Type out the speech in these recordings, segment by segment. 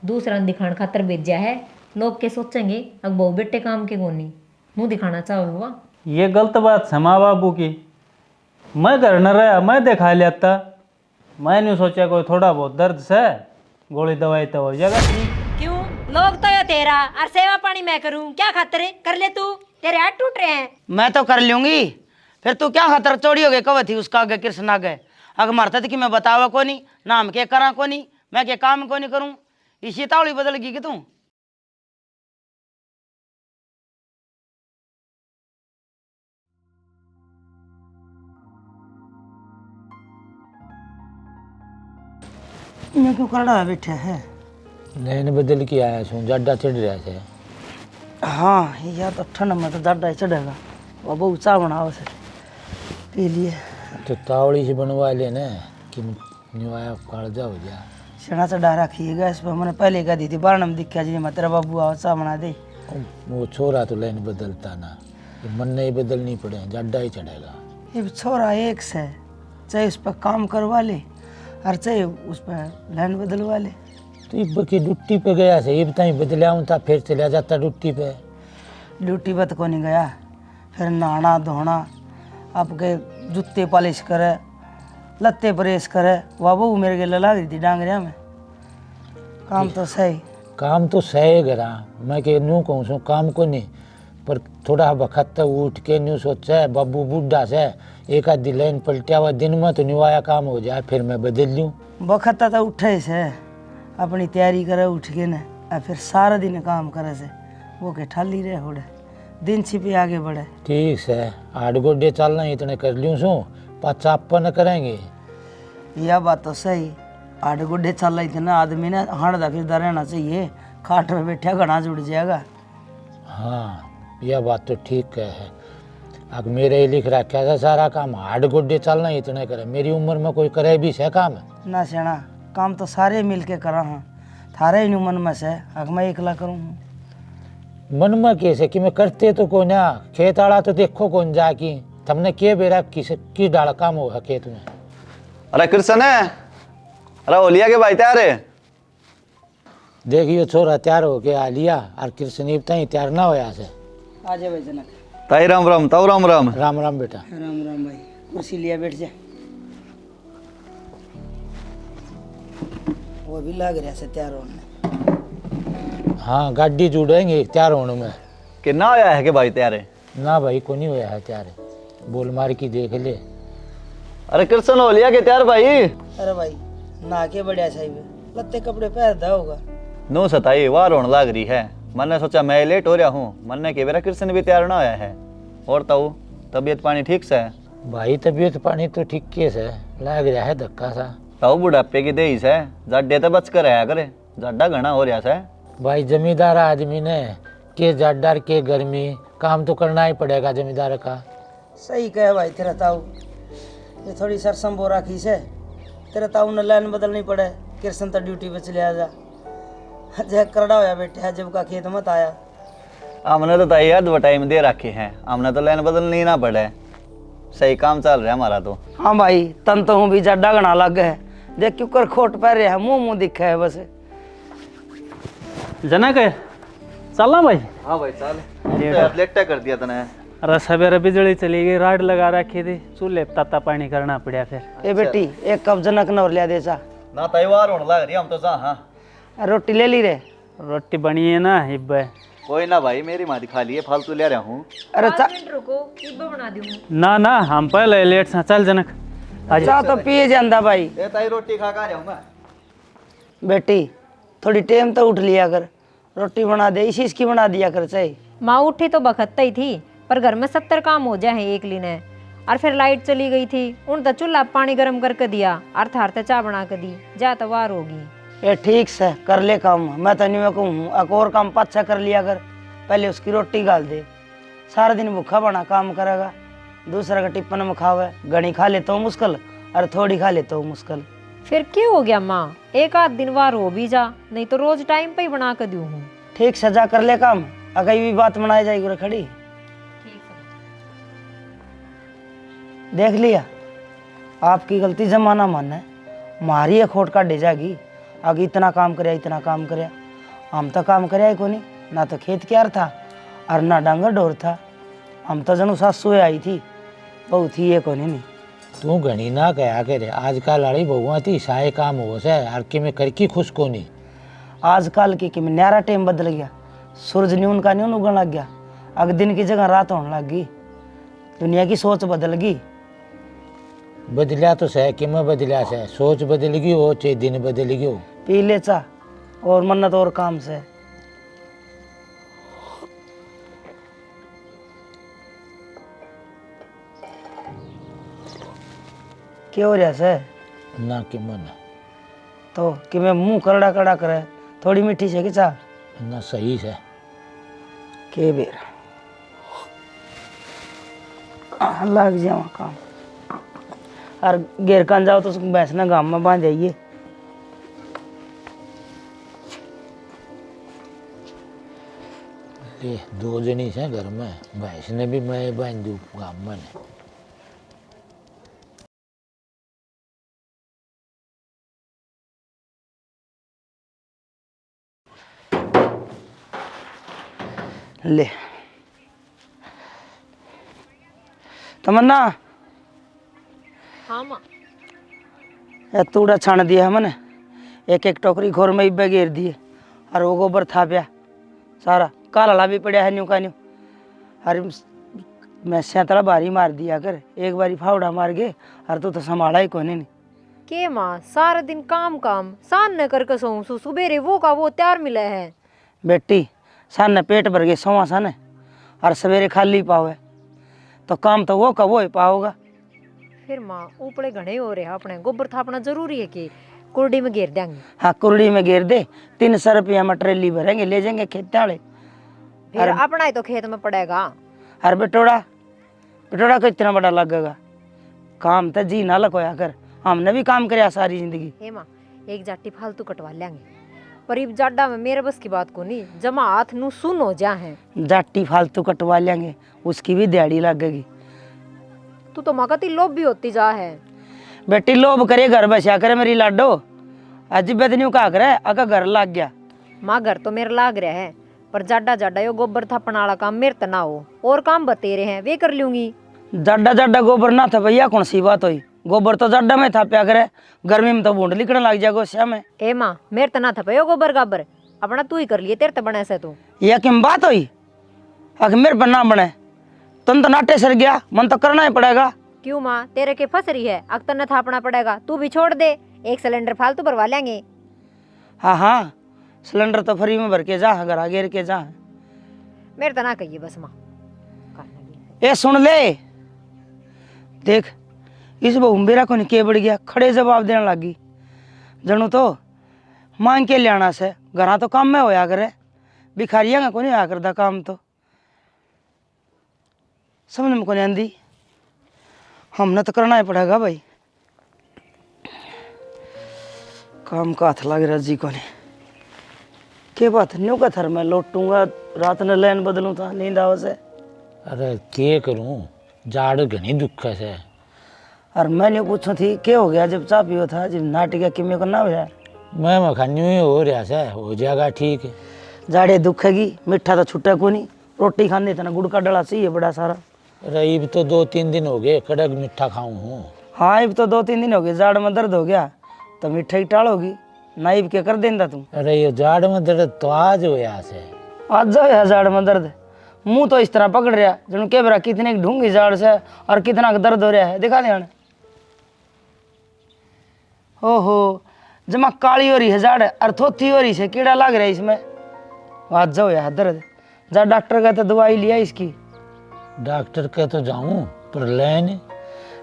दूसरा ने दिखाने खातर भेजा है। लोग के सोचेंगे अब बहु बेटे काम के कोनी मुंह दिखाना चाहो हुआ। ये गलत बात है माँ बाबू की। मैं घर न रहा, मैं दिखा लेता। मैं नहीं सोचा कोई थोड़ा बहुत दर्द से गोली दवाई तो हो जाएगा। क्यों लोग तो ये तेरा और सेवा पानी मैं करूं, क्या खातर कर ले तू, तेरे हाथ टूट रहे हैं। मैं तो कर लूंगी, फिर तू क्या खातर चोरी हो गए कब थी उसका आगे कृष्ण आ गए। अगर मरता थी कि मैं बतावा को नहीं, नाम के करा को नहीं, मैं के काम को नहीं करूं, इसी तावड़ी बदल गई कि तू। मैं क्यों करड़ा बैठे है। नैन बदल के आया छू, जाडा चढ़ रहा है। हाँ या तो ठंड में तो जाडा ही चढ़ेगा, वो बहुत चा बनाओ से पी लिए। तो तावड़ी से बनवा ले ना कि निवाया कालजा हो गया। सेना चढ़ा रखिएगा इस पर, मैंने पहले कह दी थी बारण में दिखा जी मैं तेरा बाबू आओ चा बना दे। वो छोरा तो लाइन बदलता ना, मन नहीं बदलनी पड़े, जाडा ही चढ़ेगा। ये छोरा एक से चाहे उस पर काम करवा ले और चाहे उस पर लाइन बदलवा ले। तो इब की ड्यूटी पे गया से ये बताई बदलिया था, फिर चला जाता ड्यूटी पे। ड्यूटी पर तो को नहीं गया, फिर नहाना धोना, आपके जूते पॉलिश करे, लत्ते प्रेस करे, वह बहू मेरे के लगा दी थी डांगरिया में। काम तो सही, काम तो सही करा। मैं के न्यू कहूँ सो काम को नहीं, पर थोड़ा वक्त उठ के न्यू सोचा है बाबू बूढ़ा से एक आधी लाइन पलटिया हुआ दिन में तो निवाया काम हो जाए, फिर मैं बदल लूँ। वक्त तो उठे से अपनी तैयारी करे उठ के न, और फिर सारा दिन काम करे से वो के ठाली रहे होड़े दिन छिपे आगे बढ़े। ठीक है, 8 गोडे चलना इतने कर लूँ सो, पाचा आप न करेंगे। यह बात तो सही, 8 गुड्ढे चल रही थी ना आदमी ने हड़दा फिरदा रहना चाहिए, खाट में बैठा घना जुड़ जाएगा। हाँ यह बात तो ठीक है। अब मेरे ही लिख रखा है सारा काम, 8 गोडे चलना इतने करे। मेरी उम्र में कोई करे भी से काम ना सेना, काम तो सारे मिल के करा हाँ, थारे ही मन में से अग मैं एकला करूँ। मन में कैसे कि मैं करते तो को ना, खेत आड़ा तो देखो कौन जा कि तुमने के बेरा की डाल काम हो खेत में। अरे कृष्ण है, अरे ओलिया के भाई तैयार है। देखियो छोरा तैयार हो के आ लिया और कृष्ण तई तैयार ना होया से। आ जा भाई जनक। ताई राम राम, ताऊ राम राम। राम राम बेटा। राम राम भाई, कुर्सी लिया बैठ जा। वो भी लग रहा से तैयार होने। हाँ गाड़ी जुड़ेंगे तैयार होने में। कितना आया है कि भाई तैयार है? ना भाई को नहीं होया है तैयार, बोल मार की देख ले। अरे कृष्ण ओलिया के तैयार भाई। अरे भाई ना के बढ़िया साहिब, लत्ते कपड़े पहन दा होगा। नो सताई वार होने लग रही है, मैंने सोचा मैं लेट हो रहा हूँ, मैंने के मेरा कृष्ण भी तैयार ना आया है। और ताऊ तबीयत पानी ठीक से है? भाई तबीयत पानी तो ठीक के से, लग रहा है धक्का सा। ताऊ बुढ़ापे की देही से जाडे तो बच कर आया करे, जाडा घना हो रहा है। भाई जमींदार आदमी ने के जाडार के गर्मी, काम तो करना ही पड़ेगा जमींदार का। सही कहे भाई तेरा ताऊ, ये थोड़ी सरसम बो राखी से तेरा ताऊ ने लाइन बदलनी पड़े, कृष्ण तो ड्यूटी पे चले आ जा। जय करड़ा होया बैठे है जब का खेत मत आया। हमने तो ताई यार 2 टाइम दे रखे हैं, हमने तो लाइन बदलनी ना पड़े, सही काम चल रहा है हमारा तो। हाँ भाई तन तो हूँ भी जड्डा गना लग गए, देख क्यों कर खोट पहन रहे हैं, मुंह मुंह दिखा है बस। जनक है चलना भाई। हाँ भाई चल, लेटा कर दिया तने। अरे सवेरे बिजली चली गई, राड लगा रखी थी, चूल्हे पे ताता पानी करना पड़ा फिर। ए बेटी एक कप जनक न और लिया दे चा। ना ताई वार होने लग रही, हम तो जा। हाँ रोटी ले ली रे। रोटी बनी है ना इब। कोई ना भाई, मेरी माँ खा लिए, फालतू ले रहा हूँ। अरे चा रुको इब्बा बना दूँ। ना ना हम पहले लेट सा चल जनक। चा तो पिए जांदा भाई। ए ताई रोटी खा कर जाऊँ मैं। बेटी थोड़ी टेम तो उठ लिया कर, रोटी बना दे, इसी इसकी बना दिया कर चाहे। माँ उठी तो बखत्ता ही थी, पर घर में 70 काम हो जाए एक लीने। और फिर लाइट चली गई थी, उन तो चूल्हा पानी गर्म करके दिया और थारते चाय बना के दी, जा तो वार होगी। ये ठीक से कर ले काम, मैं तो नहीं कहूँ एक और काम पाछा कर लिया कर, पहले उसकी रोटी गाल दे। सारा दिन भूखा बना काम करेगा, दूसरा का टिप्पन में खावे, घनी खा लेता हूँ मुश्किल और थोड़ी खा लेता हूँ मुश्किल। फिर क्यों हो गया माँ, एक आध दिन वार हो भी जा, नहीं तो रोज टाइम पे ही बना कर दूँ हूँ। ठीक सजा कर ले काम, अगर भी बात बनाई जाएगी रे खड़ी। देख लिया आपकी गलती जमाना माने, मारी है खोट काटे जाएगी, आगे इतना काम करे इतना काम करे। हम तो काम करे ही कोनी, ना तो खेत क्यार था और ना डांगर डोर था। हम तो जनू सासू आई थी, बहू थी ये कोनी नहीं। तू घनी ना कहा करे, आजकल लाड़ी बहुआ थी साए काम हो से और कि मैं करकी खुश को नहीं। आजकल की कि न्यारा टाइम बदल गया, सूरज न्यून का न्यून उगन लग गया, अग दिन की जगह रात होने लग गई, दुनिया की सोच बदल गई। बदलिया तो सह कि मैं बदलिया से, सोच बदल गई हो चाहे दिन बदल गई हो। पी ले चा और मन्नत और काम से। क्या हो रहा से ना कि मन तो कि मैं मुंह करड़ा करड़ा करे, थोड़ी मीठी से कि चा ना सही से के बेर लग जाओ काम। और घेर कान जाओ तो भैंस ना गांव में बांध जाइए। ले दो जनी से घर में, भैंस ने भी मैं बांध दू गाँव में। ले तमन्ना हाँ माँ। ये तूड़ा छान दिया है मैंने, एक एक टोकरी घोर में इब्बे घेर दिए और वो गोबर था पिया सारा, काला भी पड़ा है न्यू का न्यू। अरे मैं सैतड़ा बारी मार दिया कर, एक बारी फावड़ा मार गए और तू तो संभाला ही कोने नहीं। के माँ सारा दिन काम काम सान न करके सोऊं सु, सुबेरे वो का वो तैयार मिला है। बेटी सन पेट भर गए सोवा सन और सवेरे खाली पावे तो काम तो वो का वो ही पाओगा। फिर माँ ऊपरे घने हो रहे अपने गोबर थापना जरूरी है कि कुर्डी में घेर देंगे। हाँ कुरड़ी में घेर दे, 300 रुपया में ट्रेली भरेंगे ले जाएंगे खेत वाले। फिर अपना ही तो खेत में पड़ेगा। अरे बेटोड़ा बेटोड़ा को इतना बड़ा लगेगा, काम तो जी ना लकोया कर, हमने भी काम कराया सारी जिंदगी। हे माँ एक जाटी फालतू कटवा लेंगे, पर इब जाडा में मेरे बस की बात को नहीं, जमा हाथ नु सुन हो जा है। जाटी फालतू कटवा लेंगे, उसकी भी दिहाड़ी लगेगी। तू तो माँ कती लोभ भी होती जा है। बेटी लोभ करे घर बसा करे मेरी लाडो, अज बेदन्यू का करे अगर घर लग गया। माँ घर तो मेरा लाग रहा है, पर जाडा जाडा यो गोबर थापना वाला काम मेरे तो ना हो, और काम बतेरे हैं वे कर लूंगी। जाडा जाडा गोबर ना था भैया, कौन सी बात हुई, गोबर तो जाडा में था प्या करे, गर्मी में तो बूंद लिखने लग जाएगा श्या में। ए माँ मेरे तो ना था यो गोबर गाबर, अपना तू ही कर लिए, तेरे तो बने से तू। यह किम बात हुई, अगर मेरे पर ना बने तुम तो नाटे सर गया, मन तो करना ही पड़ेगा। क्यों माँ तेरे के फंस रही है, अक्तर न थापना पड़ेगा, तू भी छोड़ दे, एक सिलेंडर फालतू भरवा लेंगे। हाँ हाँ सिलेंडर तो फ्री में भर के जा, घर आ घेर के जा। मेरे तो ना कहिए बस माँ। ए सुन ले, देख इस बहू मेरा को के बढ़ गया, खड़े जवाब देने लगी, जनू तो मांग के लियाना से, घरा तो काम में होया करे, भिखारिया को नहीं आया करता काम तो समझ में को नहीं आंदी। हमने तो करना ही पड़ेगा भाई, काम का हाथ लग रहा जी को नहीं। के बात न्यू का थर मैं लौटूंगा, रात ने लाइन बदलूं था नींद आवे से। अरे के करूं, जाड़ घनी दुख से। और मैंने पूछो थी क्या हो गया जब चाह पियो था, जब नाटिका किमे को ना हो जाए। मैं मखान्यू ही हो रहा से, हो जाएगा ठीक है। जाड़े दुखेगी, मिठा तो छुट्टा को नहीं, रोटी खाने इतना गुड़ का डला चाहिए बड़ा सारा। अरे इब तो 2-3 दिन हो गए कड़क मीठा खाऊं हूँ। हाँ इब तो 2-3 दिन हो गए, जाड़ में दर्द हो गया तो मिठा ही टाल होगी, नाइब के कर देंदा तू। अरे ये जाड़ में दर्द तो आज हो यहाँ से। आज जाओ यार जाड़ में दर्द, मुंह तो इस तरह पकड़ रहा जन के बरा कितने ढूंगी जाड़ से और कितना दर्द हो रहा है, दिखा दे। ओहो जमा काली हो रही है जाड़ और थोथी हो रही है, कीड़ा लग रहा है इसमें। आज जाओ यार दर्द, जा डॉक्टर का तो दवाई लिया इसकी। डॉक्टर के तो जाऊं पर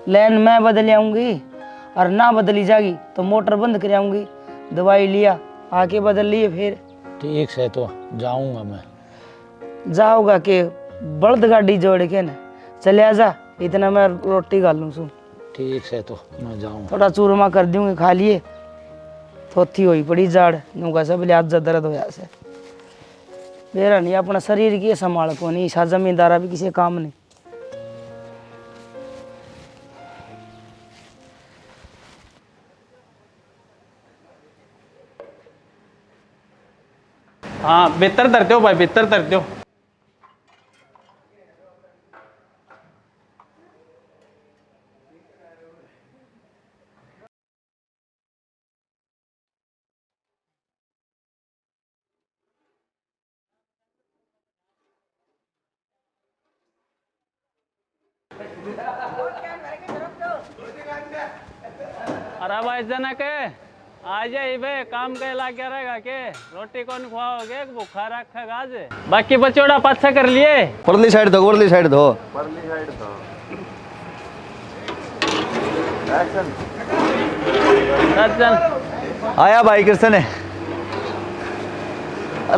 लैन मैं बदल आऊंगी और ना बदली जाएगी तो मोटर बंद कर आऊंगी। दवाई लिया आके बदल लिए फिर। ठीक से तो जाऊंगा मैं। जाओगा के बल्द गाड़ी जोड़ के ना चले जा, इतना मैं रोटी खा लूँ। ठीक से तो मैं जाऊँ। थोड़ा चूरमा कर दूंगी खा लिए, थोथी हुई पड़ी जाड़ नूका सब लिया दर्द हो से। मेरा नहीं अपना शरीर की संभाल को नहीं, ईसा जमींदारा भी किसी काम नहीं। हाँ बेहतर धरते हो भाई, बेहतर धरते हो। अरे भाई जनक आ जाए बे, काम के ला क्या रहेगा के रोटी कौन खुआओगे, भूखा रखेगा आज। बाकी बचोड़ा पाछा कर लिए। परली साइड दो, परली साइड दो। चल आया भाई कृष्ण है।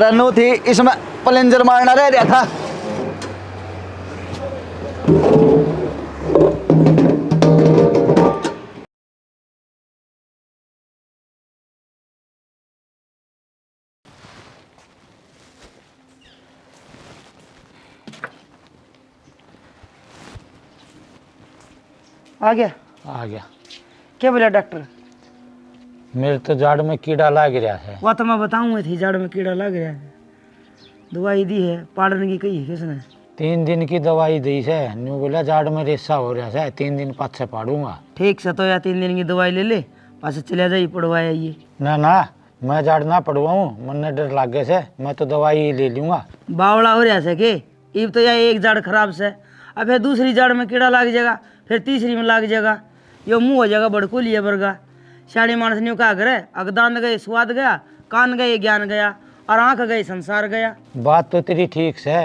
रनू थी इसमें प्लेंजर मारना रह गया था। आ गया? आ गया। क्या बोला डॉक्टर? मेरे तो जाड़ में कीड़ा लग रहा है। वह तो मैं बताऊंगा थी, जड़ में कीड़ा लग रहा है। दवाई दी है, पाड़ने की कही है किसने? 3 दिन की दवाई दी है, न्यू बोला जाड़ में रेसा हो रहा है, 3 दिन पाछे पाड़ूंगा। ठीक से तो या 3 दिन की दवाई ले ले, पास चले जाइए पड़वाया ये। ना ना, मैं जाड़ ना पड़वाऊँ, मन डर लागे से, मैं तो दवाई ही ले लूँगा। बावड़ा हो रहा है के? इब तो या एक जड़ खराब से, अब फिर दूसरी जड़ में कीड़ा लग जाएगा, फिर तीसरी में लग जाएगा, यो मुँह हो जाएगा बड़को लिए बरगा। शाड़ी मानस ने कहा करे, अगदान गए स्वाद गया, कान गए ज्ञान गया, और आँख गई संसार गया। बात तो तेरी ठीक से,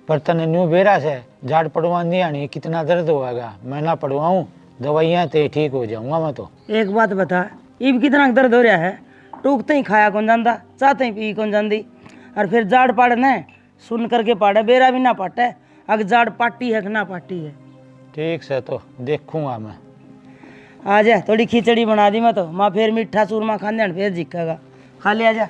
पर तने न्यू बेरा से जाड़ पड़वा नहीं आनी, कितना दर्द होगा। मैं ना पड़वाऊँ, दवाइयाँ ते ठीक हो जाऊँगा मैं तो। एक बात बता, इब कितना दर्द हो रहा है? टूकते ही खाया कौन जानता, चाहते ही पी कौन जानती। और फिर जाड़ पाड़ना सुन करके पाड़े, बेरा भी ना पाटे, अगर जाड़ पाटी है कि ना पाटी है। ठीक से तो देखूंगा मैं। आ जा, थोड़ी खिचड़ी बना दी मैं तो, माँ फिर मीठा चूरमा खाने फिर जिक्केगा, खा ले। आ जा।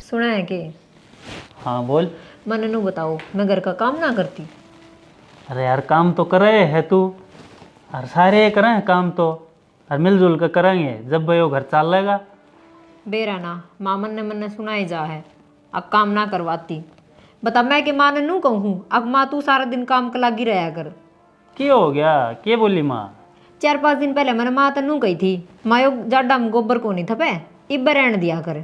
सुना है कि हाँ बोल। मननू बताओ, मैं घर का काम ना करती? अरे यार काम तो करे है तू, और सारे करें काम तो, और मिलजुल कर करेंगे जब भाई वो घर चल लेगा। बेरा ना मामन ने मन सुना ही जा है, अब काम ना करवाती। बता मैं कि माँ ने नू कहूँ, अब माँ तू सारा दिन काम के लागी रहा कर। क्या हो गया, क्या बोली माँ? 4-5 दिन पहले मैंने माँ तनू कही थी, माँ जाडा में गोबर को नहीं थपे, इब रहने दिया कर।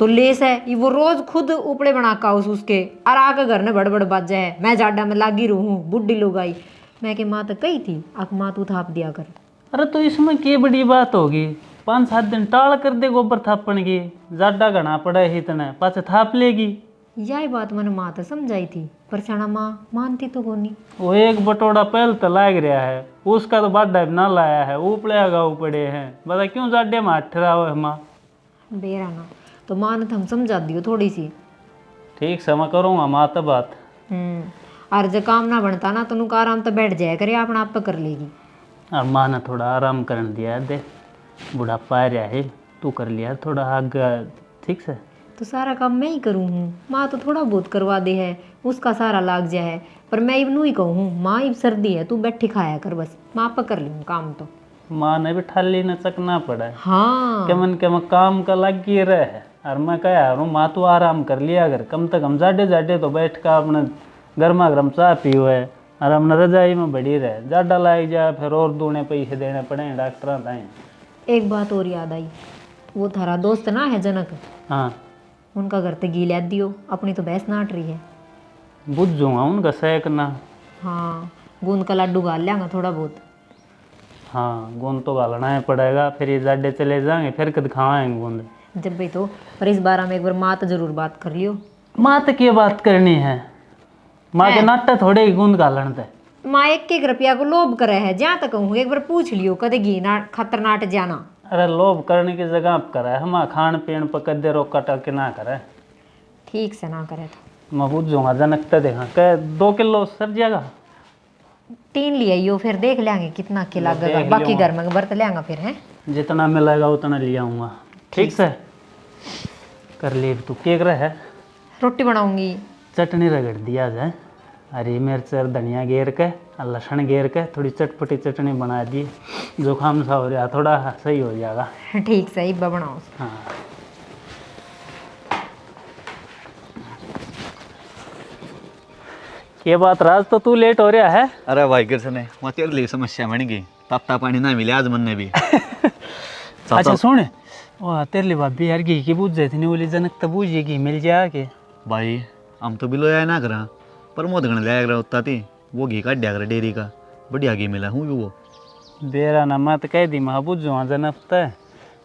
तो लेस है ये, वो रोज खुद उपड़े बना का उसके, और आके घर ने बड़ बाजा है, मैं जाडा में लागी रहूँ बुढ़ी लोग आई। मैं कि माँ तो कही थी, अब माँ तू थाप दिया कर। अरे तो इसमें क्या बड़ी बात होगी, 5-7 दिन टाल कर दे गोबर थापन की, जाडा घना पड़ा है इतने, पाछे थाप लेगी। यही बात मैंने माँ तो समझाई थी, पर छाना माँ मानती तो कोनी। वो एक बटोड़ा पहल तो लाग रहा है, उसका तो बाडा ना लाया है, उपड़े गाँव पड़े हैं, बता क्यों जाडे में हाथ ठहरा हुआ है माँ? बेरा ना तो माँ ने तो हम समझा दियो थोड़ी सी। ठीक से मैं करूँगा माँ तो बात। और जब काम ना बनता ना तो नुका आराम तो बैठ जाया करे, अपना आप कर लेगी। और माँ ने थोड़ा आराम करने दिया है, दे बुढ़ापा आ रहा है, तू कर लिया थोड़ा आगे। ठीक से तो सारा काम मैं ही करूँ हूँ, माँ तो थोड़ा बहुत करवा दे है, उसका सारा लाग जाए है। पर मैं इब नू ही कहूँ, माँ इब सर्दी है तू बैठी खाया कर बस, माँ पर कर लूँ काम तो। माँ ने भी ठाली न चकना पड़ा है। हाँ के मन के मैं काम का लग ही रहे है, और मैं कह रहा हूँ माँ तू आराम कर लिया अगर कम से कम जाडे जाडे तो बैठ कर अपने गर्मा गर्म चाय पी हुए, और हमने रजाई में बड़ी रहे, जाडा लाग जाए फिर और दूने पैसे देने पड़े डॉक्टर ताएं। एक बात और याद आई, वो थारा दोस्त ना है जनक, हाँ उनका घर ते गी लै दियो, अपनी तो भैंस नाट रही है। बुझूंगा उनका सेकना। हाँ गूंद का लड्डू गाल लियांगा थोड़ा बहुत। हाँ गूंद तो गालना ही पड़ेगा, फिर ये जाडे चले जाएंगे फिर कद खाएंगे गूंद जब भी तो, पर इस बार हम एक बार माँ तो जरूर बात कर लियो। माँ तो क्या बात करनी है, माँ के नाटे थोड़े ही गूंद गालन थे। माँ 1-1 रुपया को लोभ करे है, जहाँ तक कहूँ एक बार पूछ लियो कदे घी ना खतर नाट जाना। अरे लोभ करने की जगह आप करे, हम खान पीन पर कदे रोक टक ना करे। ठीक से ना करे तो मैं पूछूंगा जनक तो देखा कह 2 किलो सर जाएगा। 3 ले आइयो, फिर देख लेंगे कितना के लगेगा, देख बाकी लियो। घर में बर्त लेंगे फिर है। जितना मिलेगा उतना ले आऊँगा। ठीक से कर ले तू, क्या करे है? रोटी बनाऊंगी। चटनी रगड़ दिया जाए, हरी मिर्च और धनिया घेर के और लहसुन घेर के थोड़ी चटपटी चटनी बना दी, जुकाम सा हो रहा थोड़ा सही हो जाएगा। ठीक सही इब्बा बनाओ। हाँ ये बात राज, तो तू लेट हो रहा है। अरे भाई कृष्ण ने वहाँ तेरे लिए समस्या बन गई, ताप्ता पानी ना मिले आज मन ने भी। अच्छा सुन, वो तेरे लिए भाभी यार घी की बूझ जाती नहीं बोली जनक तो बूझ घी मिल जाए के। भाई हम तो बिलो आया ना करा, प्रमोद गण लिया करा उतना थी, वो घी काट दिया करा डेयरी का, बढ़िया घी मिला हूँ भी वो। बेरा ना मत कह दी मैं बूझ वहाँ जनक तो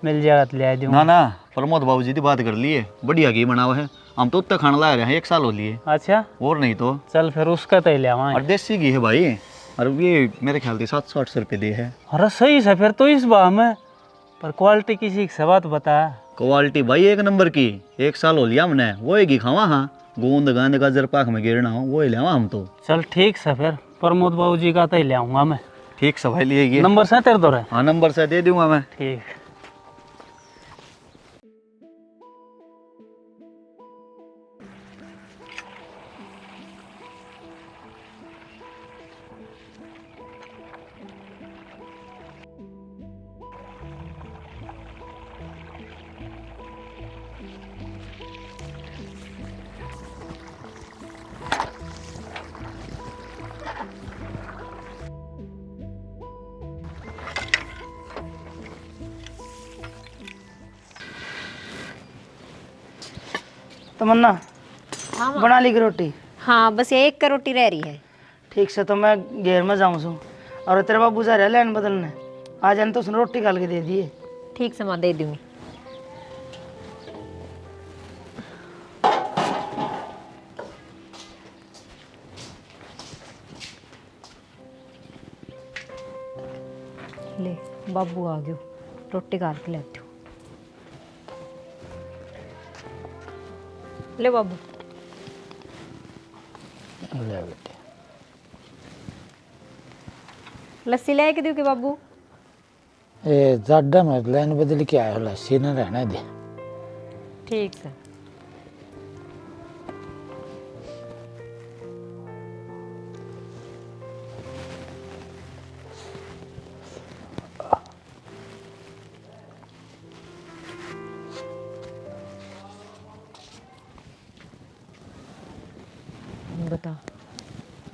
मिल जाएगा तो ले दूँ। ना ना प्रमोद बाबू जी की बात कर लिए, बढ़िया घी बना हुआ है, हम तो उतना खाना ला रहे हैं 1 साल हो लिए। अच्छा और नहीं तो। चल फिर उसका तो ले आवा। और देसी घी है भाई, और ये मेरे ख्याल से 700-800 रुपये दे है। अरे सही से फिर तो इस बार में, पर क्वालिटी किसी की बात बता। क्वालिटी भाई 1 नंबर की, 1 साल हो लिया हमने, वो ही घी खावा। हाँ गोंद गांद गाजर पाक में गिरना हो वो ही लेवा हम तो। चल ठीक से फिर प्रमोद बाबू जी का तो ही ले आऊँगा मैं। ठीक से भाई लिए नंबर से तेरे दो रहे। हाँ नंबर से दे दूंगा मैं। ठीक। तमन्ना हाँ माँ। बना ली की रोटी? हाँ बस ये एक का रोटी रह रही है। ठीक से, तो मैं घेर में जाऊँ सू, और तेरे बाबू जा रहा है लैंड बदलने, आ जाने तो उसने रोटी काल के दे दिए। ठीक से माँ दे दूँगी। ले बाबू आ गयो, रोटी काट के लेती हूँ। ले बाबू। ले बेटे। लस्सी ले के दूँ के बाबू? ये ज़्यादा मत लाइन बदल के आया, लस्सी न रहना दे। ठीक से। बता,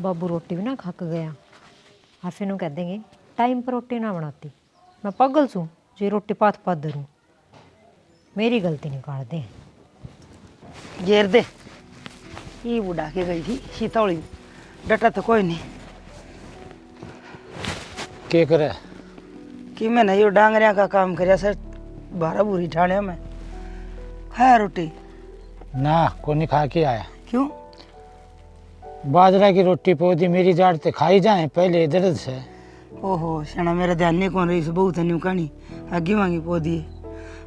बाबू रोटी भी ना खा के गया, और फिर कह देंगे टाइम पर रोटी ना बनाती। मैं पागल छूँ जो रोटी पात पात धरूँ, मेरी गलती निकाल दे। घेर दे। ये बुढ़ा के गई थी सीतौली, डटा तो कोई नहीं। के करे कि मैं नहीं, डांगरिया का काम कर सर, 12 बुरी ठाणे में खाया रोटी ना, कोनी खा के आया। क्यों? बाजरा की रोटी पौधी मेरी जाड़ ते खाई जाए पहले दर्द से। ओहो सेना मेरा ध्यान नहीं कौन रही से बहुत न्यू कहानी आगे मांगी पौधी,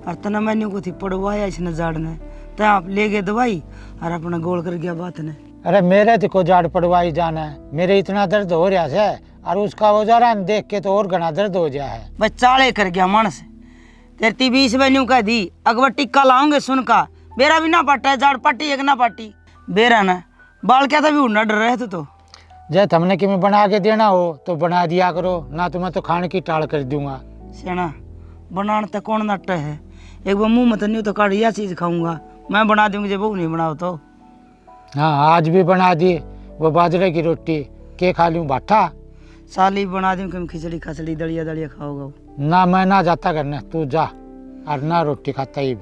और तना मैंने को थी पड़वाया इसने जाड़ ने, तो आप ले गए दवाई और अपना गोल कर गया बात ने। अरे मेरे तो को जाड़ पड़वाई जाना है, मेरे इतना दर्द हो रहा है, और उसका औजारा देख के तो और घना दर्द हो गया है। बस चाले कर गया मानस, तेरती 20 में न्यू कह दी अकबर टिक्का लाऊंगे सुन का, बेरा भी ना पट्टा है, जाड़ पट्टी एक ना पट्टी बेरा ना, बाल क्या था भी उड़ना डर रहे थे। तो जब हमने कि मैं बना के देना हो तो बना दिया करो, ना तो मैं तो खाने की टाल कर दूंगा। सेना बनाने तक कौन नट है, एक बार मुंह मत नहीं तो काट यह चीज़ खाऊंगा, मैं बना दूंगी जब वो नहीं बनाओ तो। हाँ आज भी बना दी वो बाजरे की रोटी, के खा लूँ बाठा? साली बना दूँ कम खिचड़ी खचड़ी दलिया दलिया खाओगा ना, मैं ना जाता करने, तू जा, और ना रोटी खाता ही।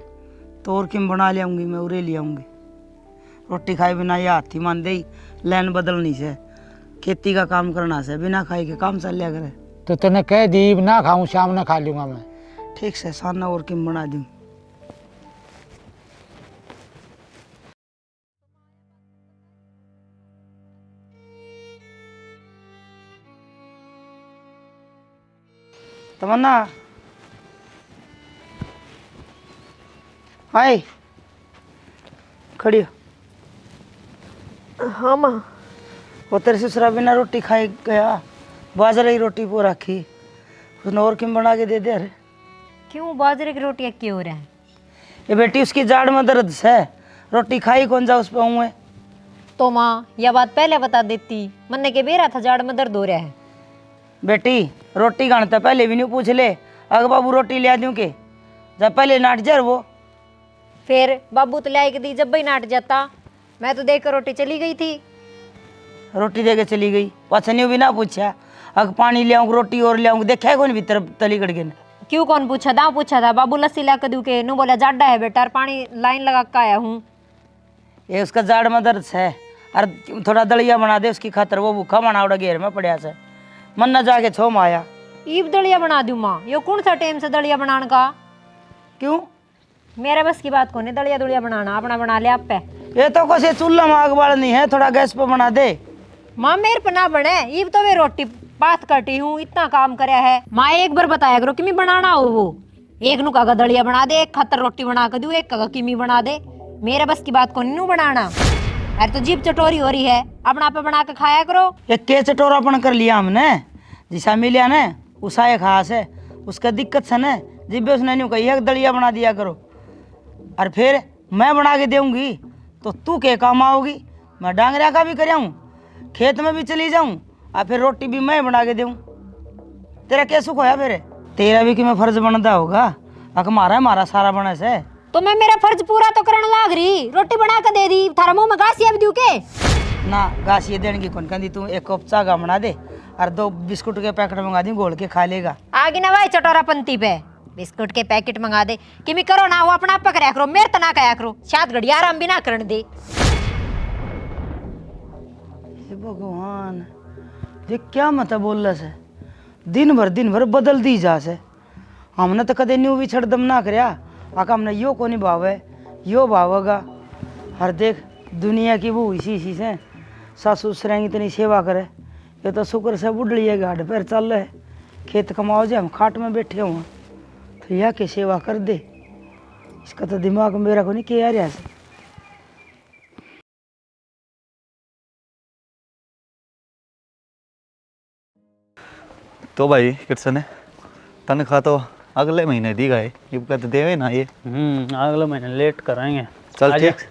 तो और किम बना ले आऊँगी, मैं उरे ले आऊँगी। रोटी खाए बिना या हाथी मान दे, लाइन बदलनी से, खेती का काम करना से, बिना खाए के काम चल लिया करे। तो तूने कह दी ना खाऊं, शाम ना खा लूँगा मैं। ठीक से साना और किम बना दूँ। तमन्ना हाय खड़ी हो। हाँ माँ। वो तेरे ससुरा बिना रोटी खाए गया, बाजरे की रोटी पो रखी, उसने और किम बना के दे दे। अरे क्यों बाजरे की रोटियाँ क्यों हो रहा है? ये बेटी उसकी जाड़ में दर्द से रोटी खाई कौन जा उस पे हुए। तो माँ यह बात पहले बता देती, मन्ने के बेरा था जाड़ में दर्द हो रहा है। बेटी रोटी खाने तो पहले भी नहीं पूछ ले, अगर बाबू रोटी ले आ दूं के, जब पहले नाट जर वो। फिर बाबू तो लाई के दी जब भी नाट जाता, मैं तो देख कर रोटी चली गई थी। रोटी दे के चली गई, पछनियों भी ना पूछा, अगर पानी ले आऊँ रोटी और ले आऊँ, देखा है कौन भीतर तली कट गए। क्यों कौन पूछा था? पूछा था बाबू लस्सी ला के दू के, नु बोला जाडा है बेटा, और पानी लाइन लगा के आया हूँ। ये उसका जाड़ में दर्द है, और थोड़ा दलिया बना दे उसकी खातर, वो भूखा बना उड़ा घेर में पड़ा से, मन न जाके छो माया। ईब दलिया बना दूं माँ? यो कौन सा टाइम से दलिया बनाने का? क्यों? मेरे बस की बात कोने दलिया दुलिया बनाना, अपना बना ले आप पे। ये तो कैसे चूल्हा में आग बालनी है, थोड़ा गैस पे बना दे। माँ मेरे पे ना बने, ईब तो वे रोटी बात कटी हूँ, इतना काम करया है। माँ एक बार बताया करो किमी बनाना हो वो, एक नु कागा दलिया बना दे, एक खातर रोटी बना के दू, एक कागा किमी बना दे। मेरे बस की बात कोनी नू बनाना। अरे तो जीप चटोरी हो रही है, अपना पे बना के खाया करो। ये के चटोरापन कर लिया हमने, जिसा मिलिया ने उसा एक खास है, उसका दिक्कत से न जिब्बे उसने न्यू कही है दलिया बना दिया करो, और फिर मैं बना के दूंगी तो तू के काम आओगी? मैं डांगरिया का भी कर आऊँ, खेत में भी चली जाऊँ, और फिर रोटी भी मैं बना के दूँ। तेरा क्या सुख होया? फिर तेरा भी कि मैं फर्ज बनता होगा, अक मारा सारा बने से। तो मैं मेरा फर्ज पूरा तो करने लाग रही, रोटी बना के दे दी, थारा मुंह में गासिया भी दू के ना गासिए देने की कौन कहती, तू एक कप चागा बना दे और 2 बिस्कुट के पैकेट मंगा दी, घोल के खा लेगा। आगे ना भाई चटोरा पंती पे बिस्कुट के पैकेट मंगा दे, किमी करो ना, वो अपना आप पकड़ा करो, मेरे तो ना कया करो, शायद घड़ी आराम भी ना करने दे। हे भगवान, ये क्या मतलब बोल से, दिन भर बदल दी जा से। हमने तो कदे न्यू भी छड़दम ना करया, आका हमने यो को नहीं भावे, यो भावेगा। हर देख दुनिया की वो इसी से सासू ससुर इतनी सेवा करे, ये तो शुक्र से बुढ़ली है, गाड़ पैर चल रहे, खेत कमाओ जाए, हम खाट में बैठे हुए, तो यह के सेवा कर दे। इसका तो दिमाग मेरा को नहीं किया रहा से। तो भाई कृष्ण तनख्वाह तो अगले महीने दी गए, ये कहते देवे ना ये। अगले महीने लेट कराएंगे। चल आज ठीक।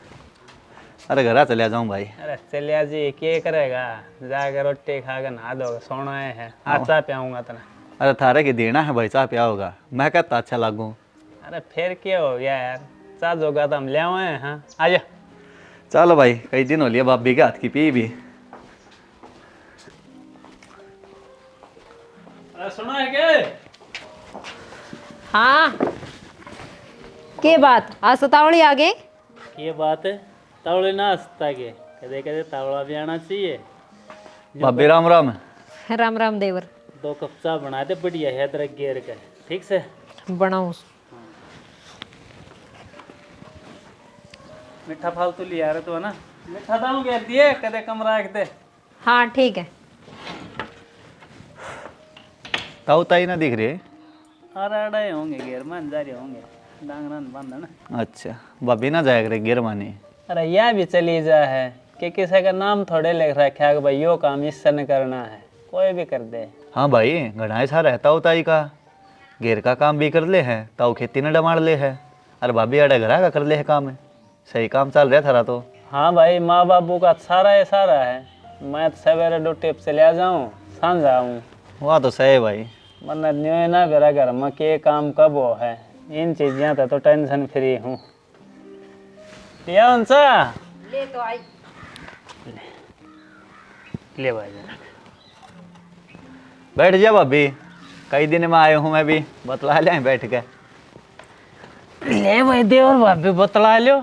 अरे घर चले जाऊँ भाई। अरे चलिया जी क्या करेगा, जाकर रोटी खा कर नहा दोगे, सोना है आज चाय पियाऊंगा तना। अरे थारे की देना है भाई, चाह पिया होगा, मैं कहता अच्छा लागू। अरे फिर क्या हो गया यार, चाह जोगा तो हम ले आए हैं। हाँ आजा। चलो भाई, कई दिन हो लिया भाभी के हाथ की पी भी। अरे सुना है क्या? हाँ के बात, आज सतावड़ी आगे ये बात है, तावड़े ना हंसता के कदे कदे तावड़ा भी आना चाहिए। भाभी राम राम। राम राम देवर। 2 कप चाय बना दे बढ़िया है अदरक गेर के, ठीक से बनाऊं? मीठा फालतू लिया रहे तो है ना, मीठा दाम गेर दिए कदे कम रख दे। हाँ ठीक है। ताऊ ताई ना दिख रही है? अरे अड़े होंगे गेर मान जा रहे होंगे, डांगरन बंद है ना। अच्छा, भाभी ना जाया करे गिर मानी। अरे यह भी चली जा है कि किसी का नाम थोड़े लिख रखा है कि भाई यो काम इससे न करना है, कोई भी कर दे। हाँ भाई, घना ऐसा रहता हो ताई का, घेर का काम भी कर ले है, ताऊ खेती न डमाड़ ले है, और भाभी अड़े घरा का कर ले है काम है। सही काम चल रहा थारा तो। हाँ भाई, माँ बाबू का सारा है। मैं तो सवेरे ड्यूटी पे चले जाऊँ, सांझ आऊँ। वह तो सही भाई। वरना न्यू ना मेरा घर में के काम कब हो है, इन चीज़ों तो टेंशन फ्री हूँ। लिया उनसा ले तो आई। ले भाई जरा। बैठ जा भाभी, कई दिन में आया हूँ मैं भी, बतला ले बैठ के। ले भाई दे और भाभी बतला लो,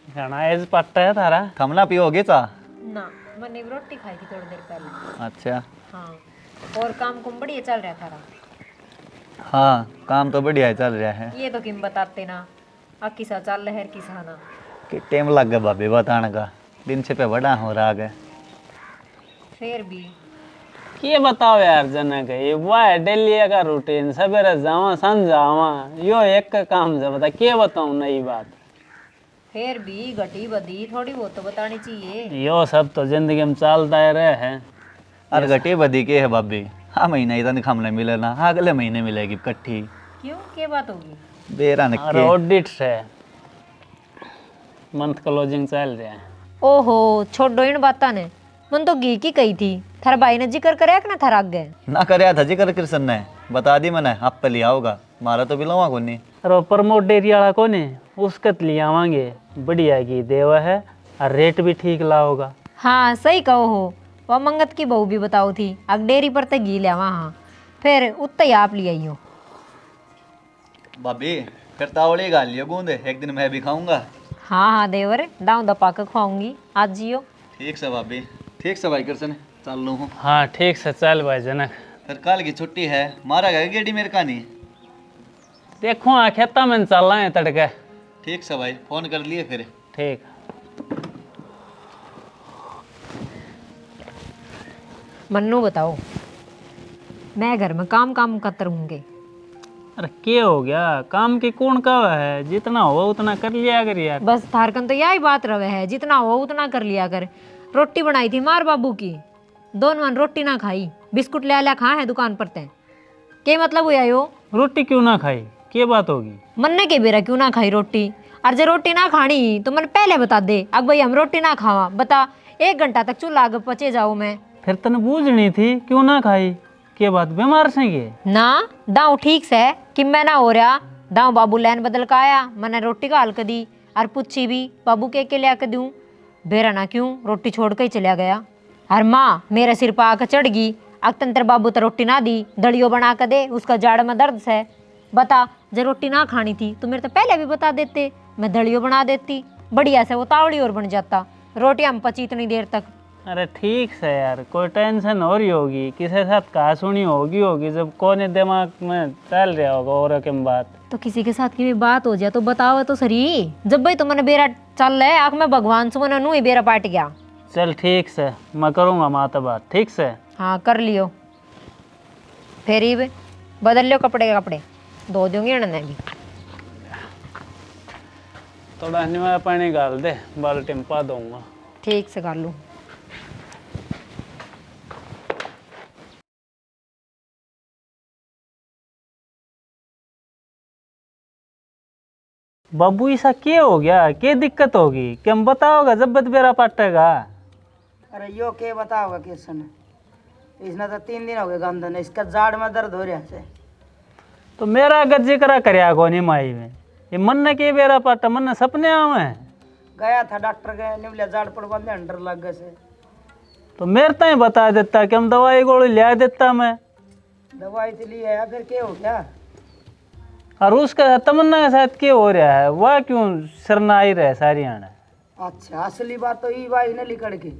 घना एज पट्टा है थारा। थमना पियोगे चा? ना मैंने रोटी खाई थी थोड़ी देर पहले। अच्छा। हाँ और काम कुम बढ़िया चल रहा था। हाँ काम तो बढ़िया चल रहा है। ये तो किम बताते ना, अब किसा चल रहा है किसा ना। कि टाइम लग गया भाभी बताने का, दिन से पे बड़ा हो रहा है। फिर भी ये बताओ यार जनक, ये वाह डेली का रूटीन, सवेरे जावा सांझ आवा, यो एक का काम से बता क्या बताऊं नई बात। फिर भी घटी बदी थोड़ी बहुत तो बतानी चाहिए। यो सब तो जिंदगी में चलता ही रहे है। और घटी बदी के है भाभी, हाँ महीना ही तनख्वाह नहीं मिले ना, अगले महीने मिलेगी इकट्ठी। क्यों क्या बात होगी? बेरा और नक्की। ऑडिट है, मंथ क्लोजिंग चल रहा है। ओहो छोड़ो इन बाता ने, मन तो घी की कही थी। थारा भाई ने जिक्र करे कि ना थारा आगे? ना कर था जिक्र कृष्ण ने, बता दी मैंने आप पे लिया होगा, मारा तो बिलवा को नहीं। अरे प्रमोद डेयरी वाला कौन है, उसके तो ले आवांगे, बढ़िया घी देवा है और रेट भी ठीक लाओगा। हाँ सही कहो हो, वह मंगत की बहू भी बताओ थी अग डेयरी पर ते घी लिया हाँ, फिर उत्ते ही आप ले आई हो। भाभी फिर तावड़ी गाल लियो गूंदे, एक दिन मैं भी खाऊंगा। हाँ हाँ देवर, दाऊं दपा के खुआऊंगी, आज जियो। ठीक से भाभी, ठीक से भाई कृष्ण, चल लूँ हूँ। हाँ ठीक से चल भाई जनक। फिर कल की छुट्टी है, मारा गया गेडी मेरे का नहीं। देखो आ खेता में चल रहे हैं तड़के। ठीक से भाई, फोन कर लिए फिर। ठीक। मन्नू बताओ, मैं घर में काम काम करते रहूंगे। अरे क्या हो गया, काम की कौन कहा है, जितना हो उतना कर लिया कर यार। बस थारकन तो यही बात रहे है, जितना हो उतना कर लिया कर। रोटी बनाई थी मार बाबू की, दोनों मन रोटी ना खाई, बिस्कुट ले आया खा है दुकान पर ते। के मतलब हुआ यो? रोटी क्यों ना खाई, क्या बात होगी? मन्ने के बेरा क्यों ना खाई रोटी? और जो रोटी ना खानी तो मन पहले बता दे, अब भाई हम रोटी ना खावा, बता 1 घंटा तक चूल्हा आगे पचे जाओ मैं। फिर तने बूझनी थी क्यों ना खाई, क्या बात बीमार से? ना दाऊ ठीक से कि मैं ना हो रहा, दाऊ बाबू लैन बदल का आया, मैंने रोटी का हल्क दी और पूछी भी बाबू के लिया के दूं, बेरा ना क्यों रोटी छोड़ के ही चला गया। और माँ मेरे सिर पर आकर चढ़ गई, अकतंत्र बाबू तो रोटी ना दी, दड़ियों बना कर दे, उसका जाड़ में दर्द से। बता जो रोटी ना खानी थी तो मेरे तो पहले भी बता देते, मैं दड़ियों बना देती, बढ़िया से वो तावड़ी और बन जाता, रोटी हम पची इतनी देर तक। अरे ठीक से यार, कोई टेंशन हो रही होगी, किसी साथ कहा सुनी होगी जब कोने दिमाग में चल रहा होगा और के बात। तो किसी के साथ की भी बात हो जाए तो बताओ तो सही, जब भाई तुमने बेरा चल रहा है आँख में भगवान से मैंने नू ही बेरा पाट गया। चल ठीक से, मैं करूँगा माता बात, ठीक से। हाँ कर लियो, फिर ही बदल लियो कपड़े धो दूंगी उन्होंने भी। थोड़ा निवा पानी डाल दे, बाल्टी में पा दूंगा। ठीक से कर लूँ। बाबू ऐसा क्या हो गया, क्या दिक्कत होगी, क्या हम बताओगा जब बत बेरा पाटेगा? अरे यो के बताओगा किसन, इसने तो 3 दिन हो गए गंदन, इसका जाड़ में दर्द हो रहा है। तो मेरा गज्जे करा करया कोनी माई में, ये मन ने के बेरा पाटा, मन ने सपने आवे। गया था डॉक्टर के, निवले जाड़ पर बंदे अंडर लग गए से। तो मेरे ताई बता देता कि हम दवाई गोली लिया देता मैं। दवाई तो ली है, फिर क्या हो गया? और उसका तमन्ना के साथ क्या हो रहा है, वह क्यों सरना आई रहे सारी आने? अच्छा असली बात तो ये भाई ने लिखड़ के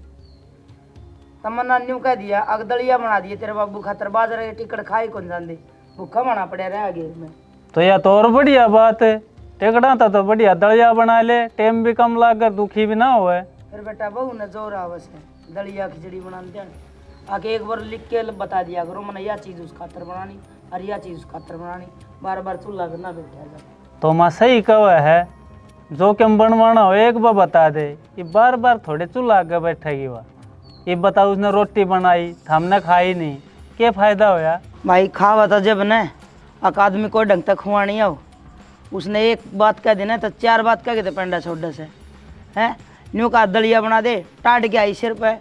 तमन्ना न्यू कह दिया, अगदलिया बना दिए तेरे बाबू खातर, बाजरे की टिकट खाई कौन जाते, भूखा बना पड़े रह गए में। तो यह तो और बढ़िया बात है, टिकड़ा था तो बढ़िया दलिया बना ले, टाइम भी कम लाकर दुखी भी ना होए। फिर बेटा बहू ने जोर आवस है, दलिया खिचड़ी बनाते हैं, आके एक बार लिख के बता दिया करो, मैंने यह चीज़ उस खातर बनानी और यह चीज़ उस खातर बनानी, बार बार चूल्हा करना बैठा जा। तो माँ सही कहा है, जो कम बनवाना हो एक बार बता दे, ये बार बार थोड़े चूल्हा आगे बैठेगी वह। ये बता उसने रोटी बनाई हमने खाई नहीं, क्या फायदा होया? भाई खावा था जब न अक आदमी को ढंग तक खुआ नहीं आओ, उसने एक बात कह देना तो 4 बात कह के पेंडा छोड़ से हैं। न्यू का दलिया बना दे, टाट के आई सिर पे,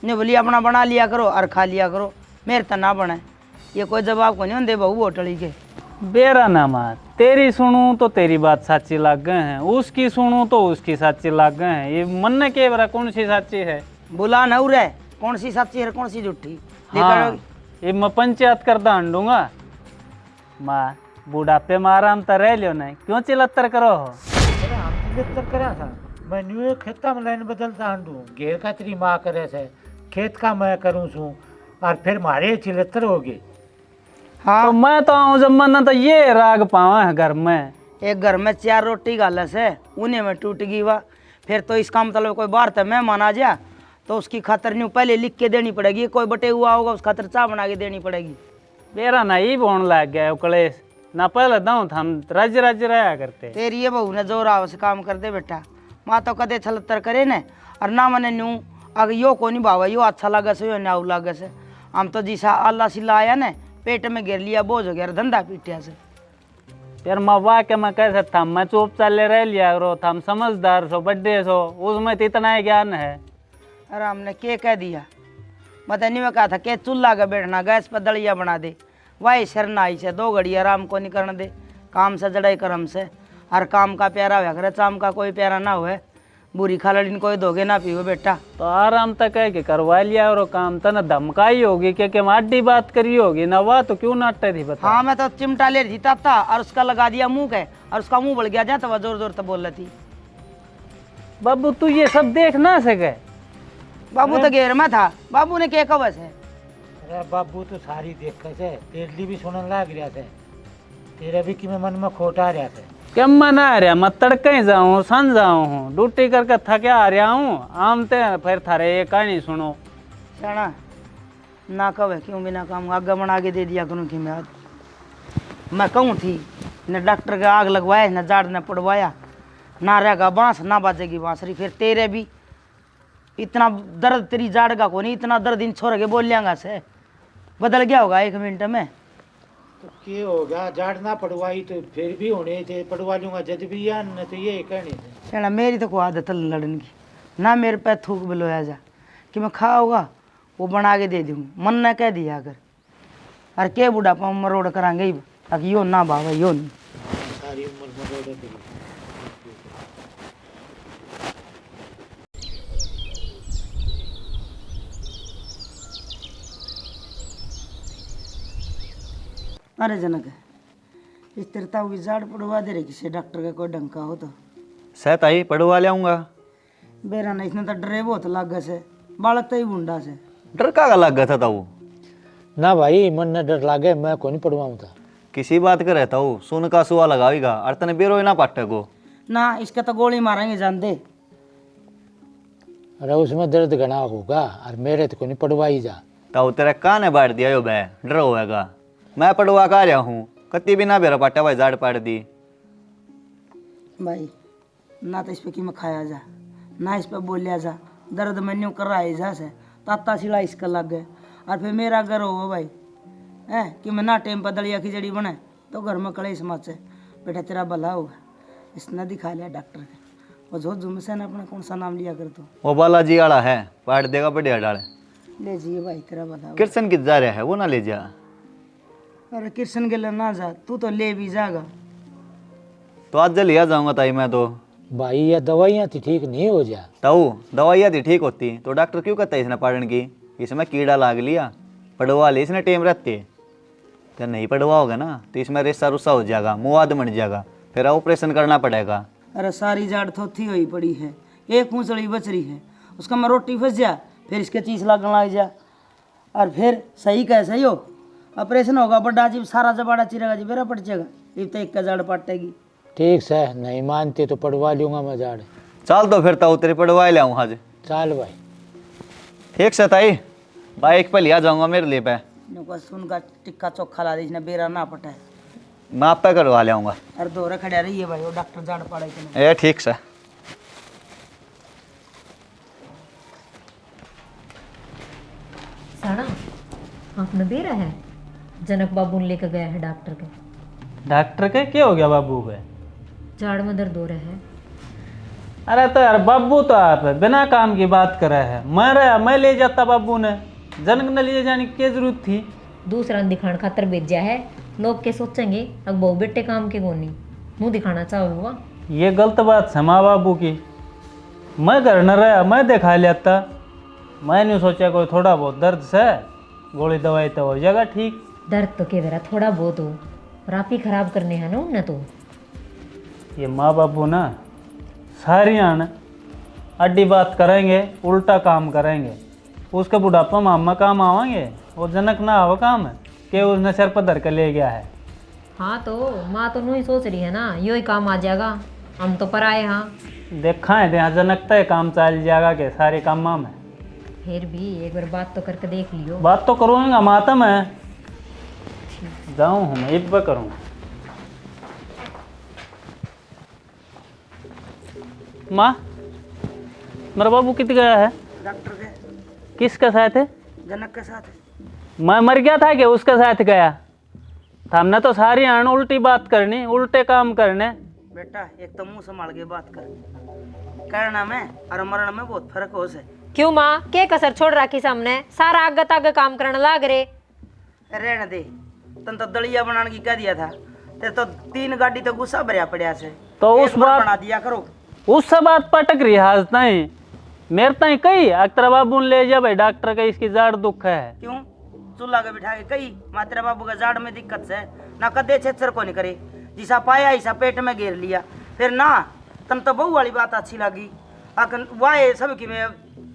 न्यू बोली अपना बना लिया करो और खा लिया करो, मेरे तो ना बने, ये कोई जवाब को नहीं होंगे बहू होटली के। बेरा ना मार, तेरी सुनूं तो तेरी बात सच्ची लग गए हैं, उसकी सुनूं तो उसकी सच्ची लग गए हैं, ये मन ने के बरा कौन सी सच्ची है? बुला न रहे कौन सी सच्ची है कौन सी झूठी। हाँ, ये मैं पंचायत कर डांडूंगा। माँ बुढ़ापे में आराम तो रह लियो नहीं, क्यों चिलत्तर करो हो? अरे हम चिलत्तर करा था, मैं न्यू खेता में लाइन बदलता हूँ, घेर का तेरी माँ करे से, खेत का मैं करूँ छूँ और फिर मारे चिलत्तर हो गए। हाँ तो मैं तो आऊँ जब मन तो ये राग पावा है घर में। एक घर में 4 रोटी गालस है, उन्हें में टूट गई वह, फिर तो इसका मतलब कोई बाहर था मेहमान आ जा तो उसकी खातर न्यू पहले लिख के देनी पड़ेगी, कोई बटे हुआ होगा उस खातर चाय बना के देनी पड़ेगी। बेरा ना ही बोन लग गया कलेश, ना पहले दाऊँ था हम राज्य राज्य रहा करते। तेरी ये बहू ने जोर आव से काम कर दे बेटा, माँ तो कदे छलत्तर करे न, और ना मैंने न्यू अगर यो को नहीं भावा, यो अच्छा लगे से यो नाव लगे से, हम तो जिसा अल्लाह सिला आया न पेट में गिर लिया बोझ हो गया धंधा पीटिया से। यार माँ वाह के मैं कह सकता मैं चुप चाले रह लिया करो थम समझदार सो बड्डे सो उसमें तो इतना ही ज्ञान है। अरे हमने क्या कह दिया, मतलब नहीं मैं कहा था कि चूल्हा का बैठना गैस पर दलिया बना दे, वाई शरनाई से 2 घड़ी आराम को नहीं करने दे, काम से जड़ाई करम से, हर काम का प्यारा हुआ करे, चाम का कोई प्यारा ना हुए, बुरी खालड़ीन कोई दोगे ना पीओ बेटा। तो आराम तक है कि करवा लिया और काम तो ना धमकाई होगी कि माडी बात करी होगी ना वाह तो क्यों नाटते थी बता। हाँ मैं तो चिमटा ले रही था और उसका लगा दिया मुंह के और उसका मुंह बढ़ गया जा तो जोर जोर से बोल रही थी। बाबू तू ये सब देख ना सके। बाबू तो घेर में था, बाबू ने क्या कबस है। अरे बाबू तो सारी देख से तेरली भी सुनने लग रहा थे, तेरे भी कि मैं मन में खोटा रहा था। क्या मना आ रहा मैं तड़के ही जाऊँ सन जाऊँ हूँ ड्यूटी करके थके आ रहा हूँ आमते फिर थारे ये कहानी सुनो। शाना ना कब है क्यों बिना काम आगे बना के दे दिया करूँ कि मैं कहूँ थी न डॉक्टर का आग लगवाया न जाड़ न पड़वाया, ना रहेगा बांस ना बाजेगी बांसुरी, फिर तेरे भी इतना दर्द तेरी जाड़ का को नहीं, इतना दर्द इन छोड़ के बोल लियांगा से बदल गया होगा 1 मिनट में। तो क्या होगा, जाड़ ना पड़वाई तो फिर भी होने थे, पड़वा लूंगा जज भी या न तो ये कहने थे। शाना मेरी तो कोई आदत लड़ने की ना, मेरे पे थूक बिलोया जा कि मैं खा होगा वो बना के दे दूँगा, मन न कह दिया अगर अरे के बुढ़ापा मरोड़ करांगे ही ताकि यो ना भावा यो नहीं सारी उम्र मरोड़े तेरी। अरे जनक इस तिरता की जाड़ पड़वा दे रही किसी डॉक्टर का कोई डंका हो तो सहत आई पढ़वा लियाऊंगा। बेरा नहीं इसने तो डरे बहुत लागा से बालक तो ही बुंडा से डर का लग गया था वो। ना भाई मन न डर लागे, मैं को नहीं पड़वाऊँ था। किसी बात का रहता हूँ सुन का सुआ लगावेगा और तने बेरो ना पाटे को ना इसका तो गोली मारेंगे जान दे। अरे उसमें दर्द घना होगा और मेरे तो को नहीं पड़वाई जा। तो तेरा कान है बांट दिया यो बे डर होएगा, मैं पढ़वा का रहा हूँ कति भी ना बेरा पाटा भाई जाड़ पाड़ दी। भाई ना तो इस पे कि मैं खाया जा ना इस पे बोलिया जा, दर्द मैन्यू कर रहा है जा से ताता सिला इसका लग गए और फिर मेरा घर होगा भाई है कि मैं ना टाइम पर दलिया खिचड़ी बने तो घर में कड़े समाज से बेटा तेरा भला होगा। इसने दिखा लिया डॉक्टर के वो जो जुम से ना अपना कौन सा नाम लिया कर तो वो बालाजी आड़ा है पाट देगा बढ़िया डाले। ले जाइए भाई तेरा भला होगा। कृष्ण कित जा रहा है वो ना ले जा। अरे कृष्ण के लिए ना जा तू तो ले भी जाएगा। तो आज जल्दी आ जाऊंगा ताई मैं तो। भाई ये दवाइयाँ तो ठीक नहीं हो जा। ताऊ दवाइयाँ थी ठीक होती तो डॉक्टर क्यों कहता है इसने पाड़न की, इसमें कीड़ा लाग लिया पड़वा ले इसने टेम रहते तो नहीं पड़वाओगे ना तो इसमें रेसा रुस्सा हो जाएगा मुआद बन जाएगा फिर ऑपरेशन करना पड़ेगा। अरे सारी जाड़ थोथी हुई पड़ी है, एक पूंछड़ी बच रही है उसका मैं रोटी फंस जा फिर इसके चीज लगने लग जा और फिर सही कह सही हो ऑपरेशन होगा बड़ा जी सारा जबाड़ा चिरेगा जी मेरा पट जाएगा ये तो एक का जाड़ पटेगी। ठीक से नहीं मानते तो पड़वा लूंगा मैं जाड़। चल तो फिर ताऊ तेरे पड़वा ले आऊँ आज। चल भाई ठीक से ताई बाइक पे लिया जाऊंगा मेरे लिए पे सुन का टिक्का चोखा ला दी इसने बेरा ना पटा मैं आप पे करवा ले आऊँगा। अरे दोहरा खड़ा रही है भाई वो डॉक्टर जाड़ पड़ा है। ए ठीक से साना आपने बेरा है जनक बाबू ने लेकर गया है डॉक्टर के। डॉक्टर के क्या हो गया बाबू के? जाड़ में दर्द हो रहा है। अरे तो यार बाबू तो आप बिना काम की बात कर रहे हैं, मैं ले जाता बाबू ने, जनक ने ले जाने की क्या जरूरत थी? दूसरा दिखाने खातर भेजा है, लोग क्या सोचेंगे अब बहु बेटे काम के कोनी मुंह दिखाना चाहोगा। ये गलत बात है माँ बाबू की। मैं घर न रहा मैं दिखा लेता, मैं नहीं सोचा कोई थोड़ा बहुत दर्द से गोली दवाई तो हो जाएगा ठीक। दर्द तो के बेरा थोड़ा बहुत हो और आप ही खराब करने हैं ना उन्हें तो। ये माँ बाबू ना सारी आन अड्डी बात करेंगे उल्टा काम करेंगे, उसके बुढ़ापा में हम काम आवाएंगे वो जनक ना आवा काम है कि उसने सिर पर धर के ले गया है। हाँ तो माँ तो नहीं सोच रही है ना यो ही काम आ जाएगा, हम तो पर आए। हाँ देखा है यहाँ जनक तय काम चल जाएगा के सारे काम में। फिर भी एक बार बात तो करके देख लियो। बात तो करूँगा माता मैं जाऊँ हूँ मैं इब करूँ। माँ मेरा बाबू कित गया है? डॉक्टर के किसके साथ है? जनक के साथ मैं मर गया था कि उसके साथ गया? हमने तो सारी आन उल्टी बात करनी, उल्टे काम करने। बेटा एक तो मुंह संभाल के बात कर, करना में और मरण में बहुत फर्क हो से। क्यों माँ, के कसर छोड़ रखी सामने, सारा आगे तागे काम करने लाग रे। रहने दे, तन तो दलिया बनाने की कह दिया था, ते तो 3 गाड़ी तो गुस्सा भरिया पड़ा से, तो एक उस बार बात बना दिया करो। उस बात पटक रही आज ताई मेरे ताई कही अख्तर बाबू ने ले जा भाई डॉक्टर का, इसकी जाड़ दुख है। क्यों चूल्हा के बिठा के कही मात्रा बाबू का जाड़ में दिक्कत से ना कदे छेचर को नहीं करे, जिसा पाया ऐसा पेट में घेर लिया, फिर ना तन तो बहू वाली बात अच्छी लगी। अकन वाह सब कि मैं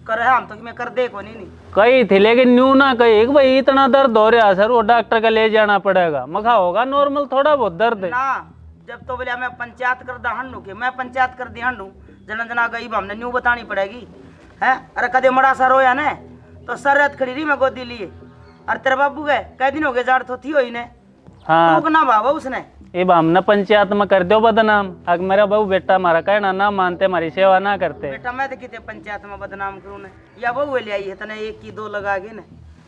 कर हम तो कि मैं कर दे को नहीं कही थी लेकिन न्यू ना कही कि भाई इतना दर्द हो रहा सर वो डॉक्टर का ले जाना पड़ेगा। मखा होगा नॉर्मल थोड़ा बहुत दर्द है ना। जब तो बोले मैं पंचायत कर दा हंडू के, मैं पंचायत कर दी हंडू जना जना गई हमने न्यू बतानी पड़ेगी है। अरे कदे मड़ा सा रोया ने तो सरत खड़ी रही मैं गोदी लिए, अरे तेरे बाबू गए कई दिन हो गए जाड़ तो थी हो ही ने। हाँ तो ना बाबा उसने अब हमने पंचायत में कर दो बदनाम। अगर मेरा बहू बेटा हमारा कहना ना मानते, हमारी सेवा ना करते। बेटा मैं तो कितने पंचायत में बदनाम करूँ ने, या बहू ले आई है तने 1 की 2 लगा के ने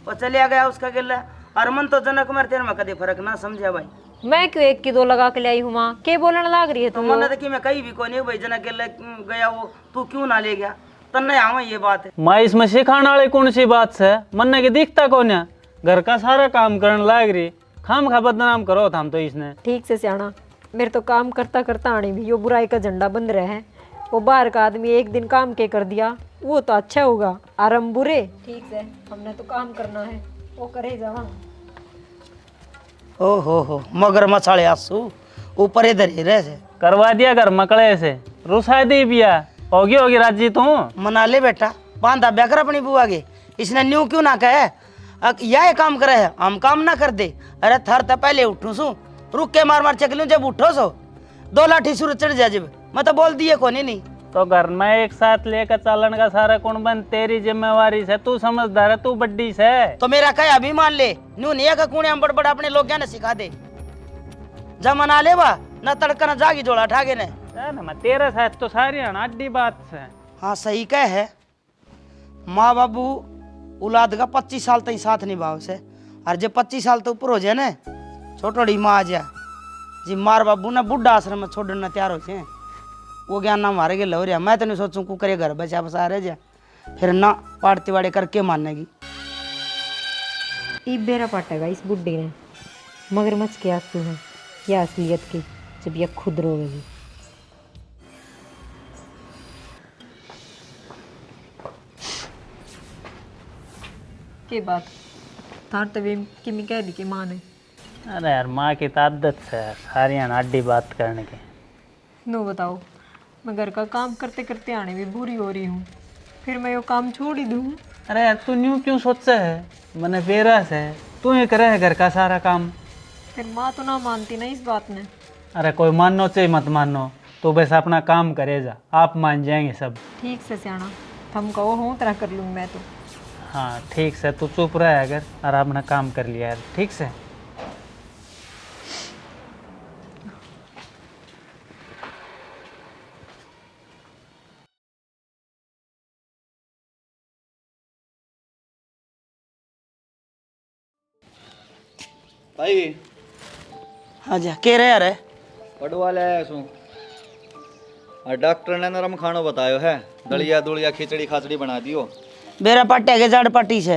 और चलिया गया उसका गिल्ला। और मन तो जनक मर तेरे में कदे फर्क ना समझा भाई। मैं क्यों 1 की 2 लगा के ले आई हूँ माँ, के बोलने लाग रही है तो तुम। मन तो कि मैं कहीं भी को नहीं भाई जनक गिल्ला गया वो तू क्यों ना ले गया, तन्ने आवा ये बात है। माँ इसमें सिखाने वाली कौन सी बात से, मन की दिखता कौन है, घर का सारा काम करने लाग रही, खाम खा बदनाम करो हम तो इसने। ठीक से सियाना, मेरे तो काम करता करता आने भी यो बुराई का झंडा बंद रहे हैं। वो बाहर का आदमी एक दिन काम के कर दिया वो तो अच्छा होगा, आराम बुरे। ठीक से हमने तो काम करना है, वो करे जावा। ओ हो मगर मछाले आंसू ऊपर इधर ही रह से करवा दिया घर मकड़े से, रुसा दी बिया होगी राजी तू। मना ले बेटा, बांधा ब्याकर अपनी बुआ के, इसने न्यू क्यों ना कहे यह काम करे है हम काम ना कर दे। अरे थर तो पहले उठू सू, रुक के मार मार चक लूं, जब उठो सो 2 लाठी सूरज चढ़ जाए जब मैं तो बोल दिए को नहीं। तो घर में एक साथ लेकर चलन का सारा कुण बन तेरी जिम्मेवारी से, तू समझदार है, तू बड्डी से। तो मेरा कह अभी मान ले न्यू नहीं का कूड़े हम बड़ अपने लोग क्या ना सिखा दे, जब मना ले बा न तड़का न जागी जोड़ा ठागे ने ना मैं तेरे साथ तो सारी अड्डी बात से। हाँ सही कह है, माँ बाबू औलाद का 25 साल तक साथ निभाव से, और जब 25 साल तो ऊपर हो जाए ना छोटोड़ी माँ आ जा जी मार बाबू ने बुढ़ा आश्रम में छोड़ने तैयार हो जाए, वो ज्ञान ना मारे लो रहा। मैं तो नहीं सोचूं को करे घर बचा बसा रह जा, फिर ना पाड़ती वाड़े करके मानेगी। ई बेरा पाटेगा इस बुड्ढी ने, मगरमच्छ के आंसू हैं या असलियत की, जब यह खुद रोवेगी। के बात तार तभी किमी कह दी कि माँ ने। अरे यार माँ की तो आदत से सारी अड्डी बात करने की। नो बताओ, मैं घर का काम करते करते आने भी बुरी हो रही हूँ, फिर मैं यो काम छोड़ ही दूँ। अरे यार तू न्यू क्यों सोचता है, मैंने बेरस है, तू ही करे है घर का सारा काम। फिर माँ तो ना मानती ना इस बात ने। अरे कोई मानो चाहे मत मानो, तू बस अपना काम करे जा, आप मान जाएंगे सब। ठीक से सियाना, थम कहो हूँ तरह कर लूँगी मैं तो। हाँ ठीक से, तू चुप रहा अगर और अपना काम कर लिया यार, ठीक से। भाई हाँ जी कह रहे यार पड़वा ले आया सू, और डॉक्टर ने नरम खानो बतायो है, दलिया दुलिया खिचड़ी खाचड़ी बना दियो। बेरा पाटे के जड़ पट्टी से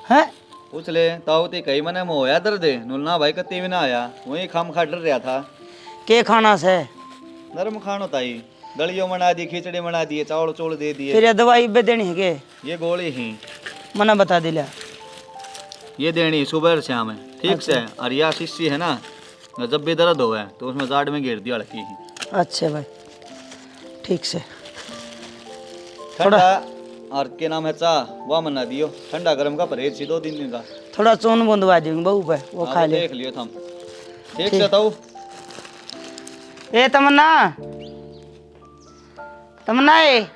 हैं पूछ ले ताऊ ते कई मने में होया दर्द नुलना भाई कती भी ना आया, वही खाम खा डर रहा था। के खाना से नरम खानो ताई, दलियो बना दी खिचड़ी बना दिए चावल चोल दे दिए। फिर ये दवाई बे देनी है के ये गोली ही मना बता दिला ये देनी सुबह और शाम है, ठीक से। और यह शीशी है ना, जब भी दर्द हो है तो उसमें जाड़ में घेर दिया लड़की ही। अच्छा भाई ठीक से। ठंडा और के नाम है चा वह मना दियो, ठंडा गर्म का परहेज सी 2 दिन का। थोड़ा चून बूंदवा देंगे बहू पे वो हाँ, खा ले। देख लियो थम, ठीक से ताऊ। ए तमन्ना तमन्ना ए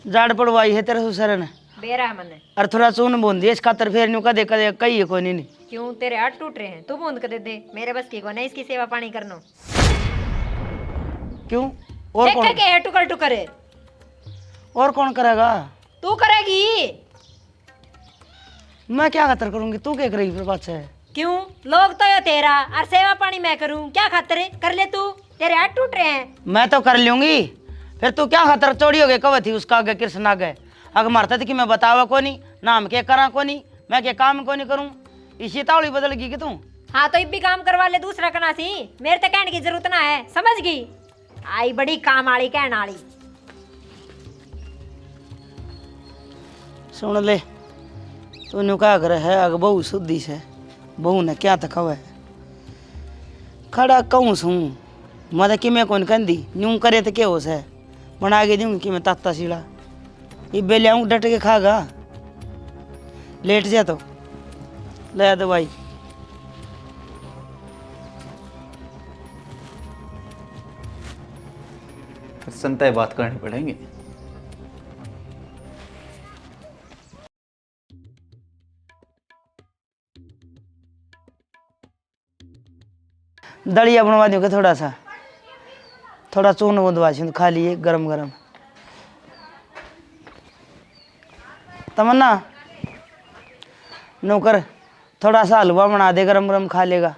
जाड़ पड़वाई है तेरे ससुर ने बेरा है मने। और थोड़ा चून बूंद दिए इस खातर फिर न्यू कदे कदे कही है कोई नहीं। क्यों तेरे हाथ टूट रहे हैं, तू बूंद कर दे दे, मेरे बस की को नहीं इसकी सेवा पानी करना। क्यों और देख कौन के है टुकर टुकर है, और कौन करेगा? तू करेगी। मैं क्या खतर करूंगी, तू क्या करेगी फिर बात है? क्यों? लोग तो यो तेरा और सेवा पानी मैं करूं, क्या खातर है? कर ले तू, तेरे हाथ टूट रहे हैं। मैं तो कर लूंगी, फिर तू क्या खतर चोरी हो गई कब थी उसका आगे कृष्ण आगे अगर मारता थी कि मैं बतावा को नहीं नाम के करा को नहीं मैं के काम को नहीं करूं, इसी तावड़ी बदल गई कि तू? हाँ तो भी काम करवा ले दूसरा कना सी, मेरे तो कहने की जरूरत ना है, समझ गई? आई बड़ी काम आली कहने आली। सुन ले, तू क्या करे है अग बहू शुद्धि से बहू ने क्या तक है खड़ा कहूँ सू मैं कि मैं कौन कहती न्यू करे तो क्या हो से बना के दूंगी कि मैं ताता सीड़ा ये बेले आऊँ डट के खागा लेट जा तो ले दवाई। फिर संतय बात करनी पड़ेगी। दलिया बनवा दूँ थोड़ा चून बुंदवा खा लिए गरम गरम। तमन्ना नौकर थोड़ा सा हलवा बना दे, गरम गरम खा लेगा।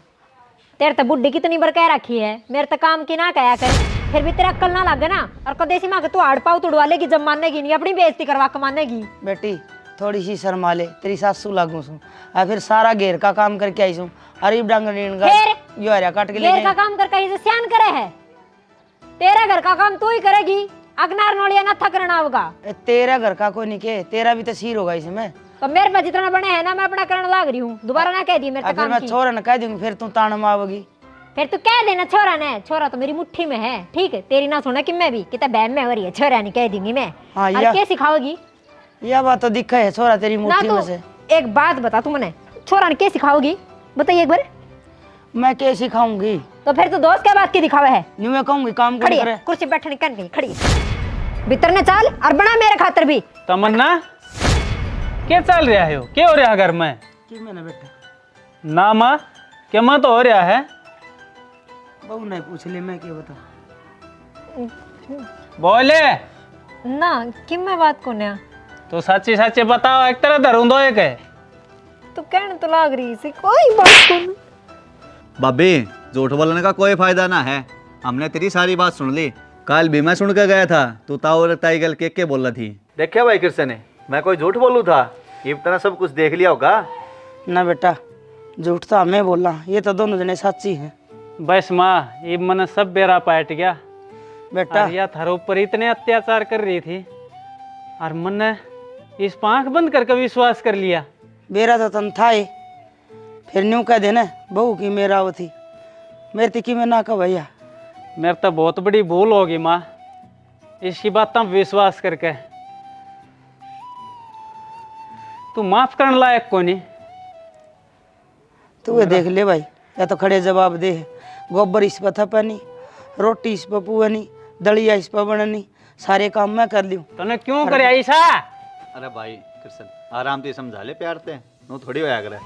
तेरे तो बुढ़ी कितनी बार कह रखी है मेरे तो काम की ना कहा कर, फिर भी तेरा अक्ल ना लगे ना, और कदेसी माँ के तू हाड़ पाव तुड़वा लेगी जब मानेगी नहीं, अपनी बेइज्जती करवा के मानेगी। बेटी थोड़ी सी शर्मा ले, तेरी सासू लागू सू आ फिर सारा घेर का काम करके आई सू अरे डांग यो हरिया काट के ले घेर का काम कर कहीं से सियान करे है, तेरा घर का काम तू ही करेगी, अगनार नोलिया ना था करना होगा। तेरा घर का कोई नहीं के, तेरा भी तो सिर होगा इसमें। तो मेरे पास जितना बने है ना मैं अपना करने लाग रही हूँ, दोबारा ना कह दी मेरे फिर काम मैं की। छोरा न कह दूंगी फिर तू तान मावगी। फिर तू कह देना छोरा ने, छोरा तो मेरी मुट्ठी में है, ठीक है? तेरी ना सुना कि मैं भी कितना बहन में हो रही है, छोरा नहीं कह दूंगी मैं। हाँ, और क्या सिखाओगी? यह बात तो दिखा है छोरा तेरी ना मुट्ठी में तू से। एक बात बता, तू मने छोरा ने क्या सिखाओगी बताइए एक बार। मैं क्या सिखाऊंगी? तो फिर तू दोस्त क्या बात की दिखावे है? न्यू मैं कहूंगी काम खड़ी करे। है कुर्सी बैठने कर गई, खड़ी है। भीतर ने चाल और बना मेरे खातर भी। तमन्ना क्या चल रहा है, क्या हो रहा है घर में? कि मैंने बेटा ना माँ क्या मत हो रहा है? बहू नहीं पूछ ले मैं क्या बता। बोले ना कि मैं बात को नया तो सच्ची सच्ची बताओ, एक तरह धरूं दो एक है। तू कहने तो लाग रही सी कोई बात को। भाभी झूठ बोलने का कोई फायदा ना है, हमने तेरी सारी बात सुन ली। कल भी मैं सुन के गया था, तू ताऊ ताई गल के बोल रही थी। देखिए भाई कृष्ण ने, मैं कोई झूठ बोलूँ था? ये तरह सब कुछ देख लिया होगा ना बेटा, झूठ तो हमें बोला, ये तो दोनों जने सच्ची हैं। बस माँ ये मन सब बेरा पाट गया बेटा और या थारे ऊपर इतने अत्याचार कर रही थी और मन ने इस पर आंख बंद करके विश्वास कर लिया। बेरा तो तन था ही, फिर न्यू कह देना बहू की मेरा वो थी मेरी तिकी में ना का भैया। मेरे तो बहुत बड़ी भूल होगी माँ इसकी बात पर विश्वास करके। तू माफ करने लायक को नहीं। तू ये देख ले भाई, या तो खड़े जवाब दे। गोबर इस पर थपनी, रोटी इस पर पुअनी, दलिया इस पर बननी, सारे काम मैं कर लूँ। तूने क्यों करे ऐसा? अरे भाई कृष्ण आराम से समझा ले प्यार से, नो थोड़ी होया करे।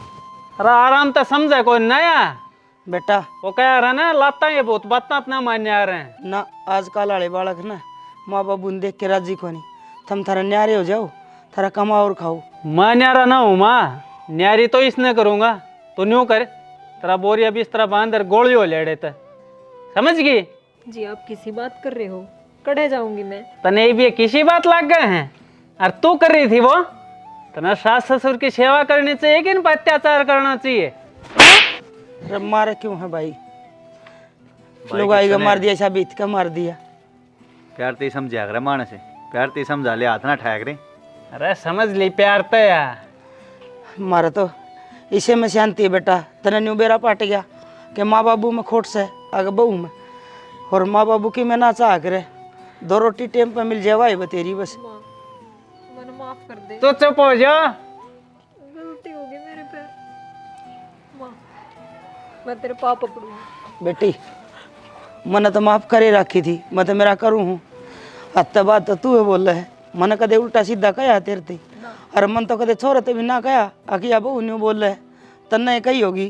अरे आराम तो समझे कोई नया बेटा वो कह रहा ना लाता ये बहुत बात अपना मान्य आ रहे हैं ना, आजकल वाले बालक ना माँ बाबू ने देख के राजी को नहीं। थम थारा न्यारे हो जाओ, थारा कमाओ और खाओ। मैं न्यारा ना हूँ माँ, न्यारी तो इसने करूँगा। तो न्यू कर तेरा बोरिया बिस्तरा बांध गोली हो ले थे, समझ गई? जी आप किसी बात कर रहे हो, कड़े जाऊंगी मैं। तने भी किसी बात लग गए हैं और तू कर रही थी वो। तना सास ससुर की सेवा करनी चाहिए कि इन पर अत्याचार करना चाहिए? अरे मारे क्यों है भाई? लोग आएगा मार दिया, ऐसा बीत का मार दिया। प्यार ते समझा करे माने से, प्यार ते समझा ले, हाथ ना ठा करे। अरे समझ ली प्यार तो यार। मारा तो इसे में शांति है बेटा। तने न्यू बेरा पाट गया कि माँ बाबू में खोट से आगे बहू में, और माँ बाबू की मैं ना चाह करे। दो रोटी टेम पे मिल जाए भाई बतेरी बस। मैंने माफ कर दे, तो चुप हो जा। गलती हो गई मेरे पे माँ, मैं तेरे पापा पड़ूंगी। बेटी मैंने तो माफ करे रखी थी, मैं तो मेरा करूँ हूँ। हत्या बात तो तू है बोल रहा है, मैंने कदे उल्टा सीधा कहा तेरे थी। अरे मन तो कदे छोरे ते भी ना कहा आखिया बहू न्यू बोल रहा है तन्ने कही होगी।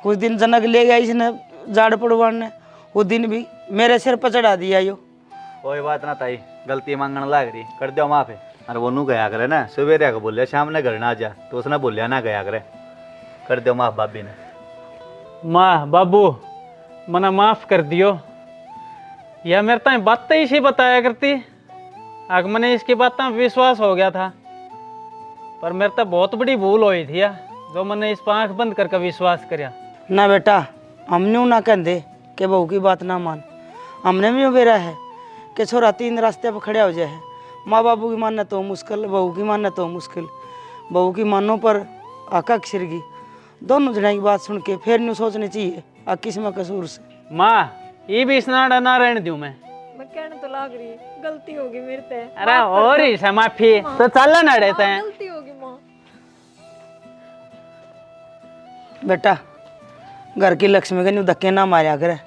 कुछ दिन जनक ले गया इसने जाड़ पड़वान ने, वो दिन भी मेरे सिर पर चढ़ा दिया यो। कोई बात ना ताई, गलती मांगने लाग रही, कर दो माफी। और वो नू गया करे ना, सवेरे को बोलिया शाम ने घर ना आ जा, तो उसने बोलिया ना गया करे। कर दो माफ भाभी ने। माँ बाबू मना माफ कर दियो। यह मेरे ताई बातें इसी बताया करती, आग मैंने इसकी बातें विश्वास हो गया था, पर मेरे तो बहुत बड़ी भूल हुई थी या, जो मैंने इस पर आँख बंद करके विश्वास करया। ना बेटा, हमने ना कहते कि बहू की बात ना मान। हमने भी बेरा है कि छोरा 3 रास्ते पर खड़े हो जाए, माँ बाबू की मानना तो मुश्किल, बहू की मानना तो मुश्किल। बहू की मानो पर आका अक्षरगी, दोनों जने की बात सुन के फिर न्यू सोचनी चाहिए आ किस्म कसूर से। माँ ये भी स्नान ना रहने दूं मैं कहने तो लाग रही, गलती होगी मेरे से। अरे और ही से माफी तो चल ना रहते हैं। गलती होगी माँ। बेटा घर की लक्ष्मी के न्यू धक्के ना मारा करे,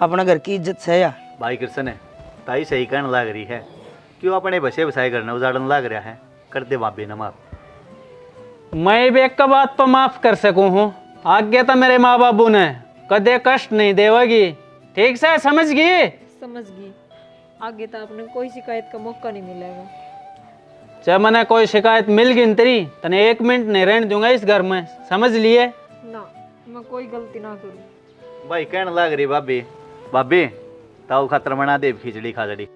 अपना घर की इज्जत से या। भाई कृष्ण है ताई सही कहने लग रही है, क्यों अपने बसे बसाए करने उजाड़न लग रहा है। कर दे भाभी ने माफ। मैं भी एक बात पर माफ कर सकूं हूँ, आगे तो मेरे माँ बाबू ने कदे कष्ट नहीं देवगी, ठीक से समझ गई? समझ गई, आगे तो आपने कोई शिकायत का मौका नहीं मिलेगा। चाहे मैंने कोई शिकायत मिल गई तेरी, तने 1 मिनट नहीं रहने दूंगा इस घर में, समझ लिए? ना, मैं कोई गलती ना करूँ। भाई कहने लग रही भाभी, भाभी ताऊ खातर बना दे खिचड़ी खाजड़ी।